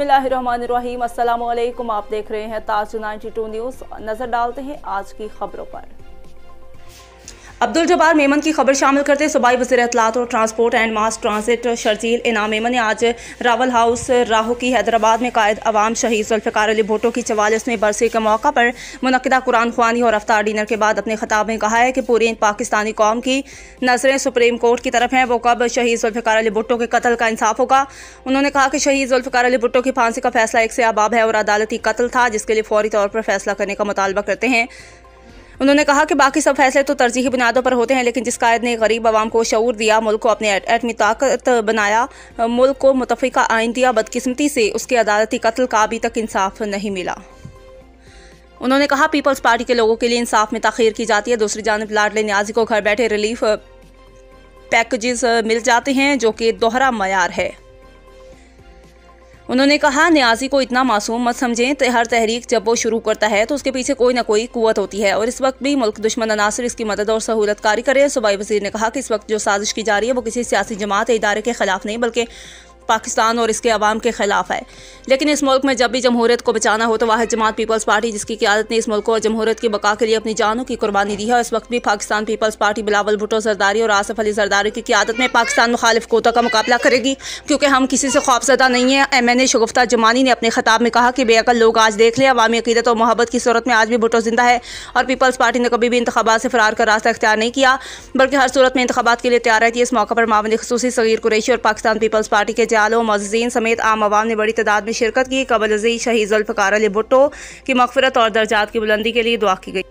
बिस्मिल्लाहिर्रहमानिर्रहीम। अस्सलाम वालेकुम। आप देख रहे हैं ताज 92 न्यूज़। नजर डालते हैं आज की खबरों पर। अब्दुल जब्बार मेमन की खबर शामिल करते सूबाई वज़ीर इत्तलात और transport and mass transit Sharjeel इनाम मेमन ने आज रावल हाउस राहो की हैदराबाद में कायद अवाम शहीद जुल्फ़िकार अली भुट्टो की 44वें बरसी के मौका पर मुनक्किदा कुरान ख्वानी और अफ्तार डिनर के बाद अपने खिताब में कहा है कि पूरी पाकिस्तानी कौम की नज़रें सुप्रीम कोर्ट की तरफ हैं। वो कब शहीद जुल्फ़िकार अली भुट्टो के कत्ल का इंसाफ होगा। उन्होंने कहा कि शहीद जुल्फ़िकार अली भुट्टो की फांसी का फैसला एक से अबाब है और अदालती कत्ल था, जिसके लिए फौरी तौर पर फैसला करने का मुतालबा करते हैं। उन्होंने कहा कि बाकी सब फैसले तो तरजीही बुनियादों पर होते हैं, लेकिन जिस कायद ने गरीब आवाम को शऊर दिया, मुल्क को अपने एटमी ताकत बनाया, मुल्क को मुतफ़िका आइन दिया, बदकिस्मती से उसके अदालती कत्ल का अभी तक इंसाफ नहीं मिला। उन्होंने कहा पीपल्स पार्टी के लोगों के लिए इंसाफ में ताख़ीर की जाती है। दूसरी जानिब लाडले न्याजी को घर बैठे रिलीफ पैकेजेस मिल जाते हैं, जो कि दोहरा मयार है। उन्होंने कहा न्याजी को इतना मासूम मत समझें। हर तहरीक जब वो शुरू करता है तो उसके पीछे कोई ना कोई कुव्वत होती है और इस वक्त भी मुल्क दुश्मन अनासर इसकी मदद और सहूलतकारी करे। सूबाई वज़ीर ने कहा कि इस वक्त जो साजिश की जा रही है वो किसी सियासी जमात इदारे के खिलाफ नहीं, बल्कि पाकिस्तान और इसके अवाम के खिलाफ है। लेकिन इस मुल्क में जब भी जमहूरियत को बचाना हो तो वाहिद जमात पीपल्स पार्टी, जिसकी क़यादत ने इस मुल्क को और जमहूरियत की बका के लिए अपनी जानों की कुर्बानी दी है, और इस वक्त भी पाकिस्तान पीपल्स पार्टी बिलावल भुट्टो जरदारी और आसिफ अली जरदारी की क़यादत में पाकिस्तान मुखालिफ कोता का मुकाबला करेगी, क्योंकि हम किसी से खौफजदा नहीं है। MNA शगुफ्ता जमानी ने अपने खिताब में कहा कि बेअकल लोग आज देख लें, अवामी अकीदत और मोहब्बत की सूरत में आज भी भुट्टो जिंदा है और पीपल्स पार्टी ने कभी भी इंतखाबात से फरार का रास्ता इख्तियार नहीं किया, बल्कि हर सूरत में इंतखाबात के लिए तैयार रहती है। इस मौके पर मावंद ख़ुसूसी सगीर कुरैशी और पाकिस्तान पीपल्स पार्टी के जालों मुअज़्ज़िज़ीन समेत आम आवाम ने बड़ी तादाद में शिरकत की। कबल अज़ीज़ शहीद जुल्फ़िकार अली भुट्टो की मग़फ़िरत और दर्जात की बुलंदी के लिए दुआ की गई।